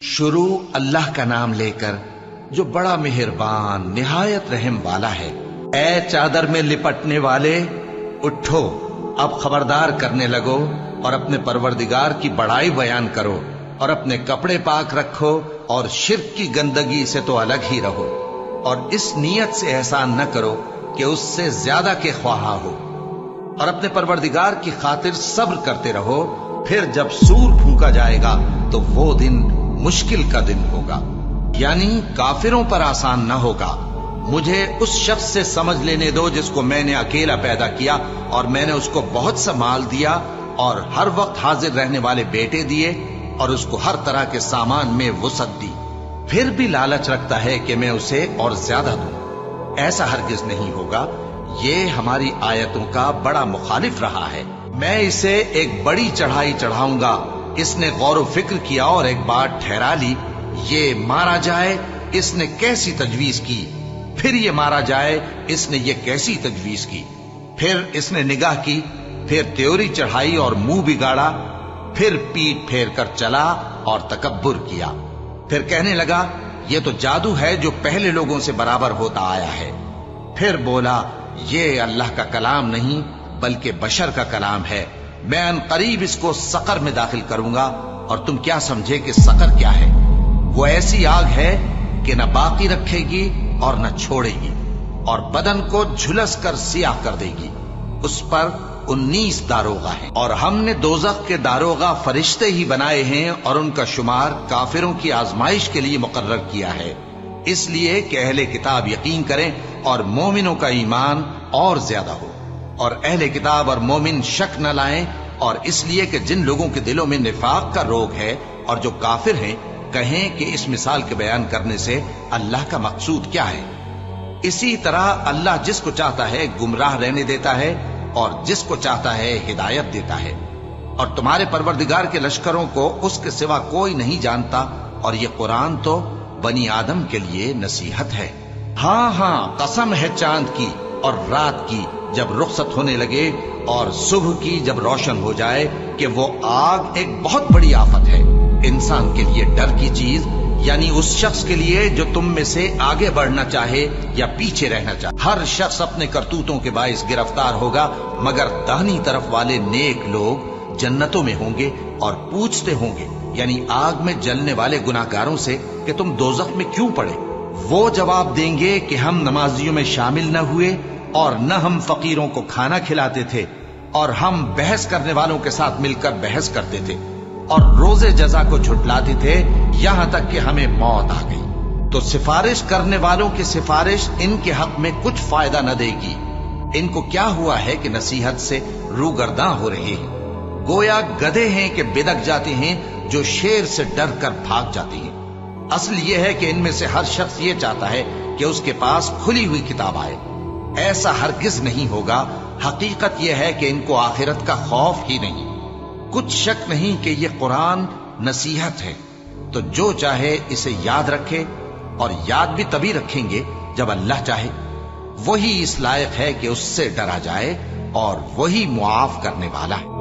شروع اللہ کا نام لے کر جو بڑا مہربان نہایت رحم والا ہے۔ اے چادر میں لپٹنے والے، اٹھو، اب خبردار کرنے لگو اور اپنے پروردگار کی بڑائی بیان کرو اور اپنے کپڑے پاک رکھو اور شرک کی گندگی سے تو الگ ہی رہو، اور اس نیت سے احسان نہ کرو کہ اس سے زیادہ کے خواہاں ہو، اور اپنے پروردگار کی خاطر صبر کرتے رہو۔ پھر جب سور پھونکا جائے گا تو وہ دن مشکل کا دن ہوگا، یعنی کافروں پر آسان نہ ہوگا۔ مجھے اس شخص سے سمجھ لینے دو جس کو میں نے اکیلا پیدا کیا اور میں نے اس کو بہت سا مال دیا اور ہر وقت حاضر رہنے والے بیٹے دیے اور اس کو ہر طرح کے سامان میں وسعت دی، پھر بھی لالچ رکھتا ہے کہ میں اسے اور زیادہ دوں۔ ایسا ہرگز نہیں ہوگا، یہ ہماری آیتوں کا بڑا مخالف رہا ہے۔ میں اسے ایک بڑی چڑھائی چڑھاؤں گا۔ اس نے غور و فکر کیا اور ایک بات ٹھہرا لی، یہ مارا جائے، اس نے کیسی تجویز کی، پھر یہ مارا جائے، اس نے یہ کیسی تجویز کی، پھر اس نے نگاہ کی، پھر تیوری چڑھائی اور منہ بگاڑا، پھر پیٹ پھیر کر چلا اور تکبر کیا، پھر کہنے لگا یہ تو جادو ہے جو پہلے لوگوں سے برابر ہوتا آیا ہے، پھر بولا یہ اللہ کا کلام نہیں بلکہ بشر کا کلام ہے، میں ان قریب اس کو سقر میں داخل کروں گا، اور تم کیا سمجھے کہ سقر کیا ہے؟ وہ ایسی آگ ہے کہ نہ باقی رکھے گی اور نہ چھوڑے گی، اور بدن کو جھلس کر سیاہ کر دے گی۔ اس پر 19 داروغہ ہیں، اور ہم نے دوزخ کے داروغہ فرشتے ہی بنائے ہیں، اور ان کا شمار کافروں کی آزمائش کے لیے مقرر کیا ہے، اس لیے کہ اہل کتاب یقین کریں اور مومنوں کا ایمان اور زیادہ ہو، اور اہل کتاب اور مومن شک نہ لائیں، اور اس لیے کہ جن لوگوں کے دلوں میں نفاق کا روگ ہے اور جو کافر ہیں کہیں کہ اس مثال کے بیان کرنے سے اللہ کا مقصود کیا ہے۔ اسی طرح اللہ جس کو چاہتا ہے گمراہ رہنے دیتا ہے اور جس کو چاہتا ہے ہدایت دیتا ہے، اور تمہارے پروردگار کے لشکروں کو اس کے سوا کوئی نہیں جانتا، اور یہ قرآن تو بنی آدم کے لیے نصیحت ہے۔ ہاں ہاں، قسم ہے چاند کی اور رات کی جب رخصت ہونے لگے، اور صبح کی جب روشن ہو جائے، کہ وہ آگ ایک بہت بڑی آفت ہے انسان کے لیے ڈر کی چیز، یعنی اس شخص کے لیے جو تم میں سے آگے بڑھنا چاہے یا پیچھے رہنا چاہے۔ ہر شخص اپنے کرتوتوں کے باعث گرفتار ہوگا، مگر داہنی طرف والے نیک لوگ جنتوں میں ہوں گے اور پوچھتے ہوں گے، یعنی آگ میں جلنے والے گناہگاروں سے کہ تم دوزخ میں کیوں پڑے؟ وہ جواب دیں گے کہ ہم نمازیوں میں شامل نہ ہوئے، اور نہ ہم فقیروں کو کھانا کھلاتے تھے، اور ہم بحث کرنے والوں کے ساتھ مل کر بحث کرتے تھے، اور روز جزا کو جھٹلاتے تھے، یہاں تک کہ ہمیں موت آ گئی۔ تو سفارش کرنے والوں کی سفارش ان کے حق میں کچھ فائدہ نہ دے گی۔ ان کو کیا ہوا ہے کہ نصیحت سے روگرداں ہو رہے ہیں، گویا گدھے ہیں کہ بدک جاتے ہیں جو شیر سے ڈر کر بھاگ جاتے ہیں۔ اصل یہ ہے کہ ان میں سے ہر شخص یہ چاہتا ہے کہ اس کے پاس کھلی ہوئی کتاب آئے، ایسا ہرگز نہیں ہوگا۔ حقیقت یہ ہے کہ ان کو آخرت کا خوف ہی نہیں۔ کچھ شک نہیں کہ یہ قرآن نصیحت ہے، تو جو چاہے اسے یاد رکھے، اور یاد بھی تبھی رکھیں گے جب اللہ چاہے۔ وہی اس لائق ہے کہ اس سے ڈرا جائے، اور وہی معاف کرنے والا ہے۔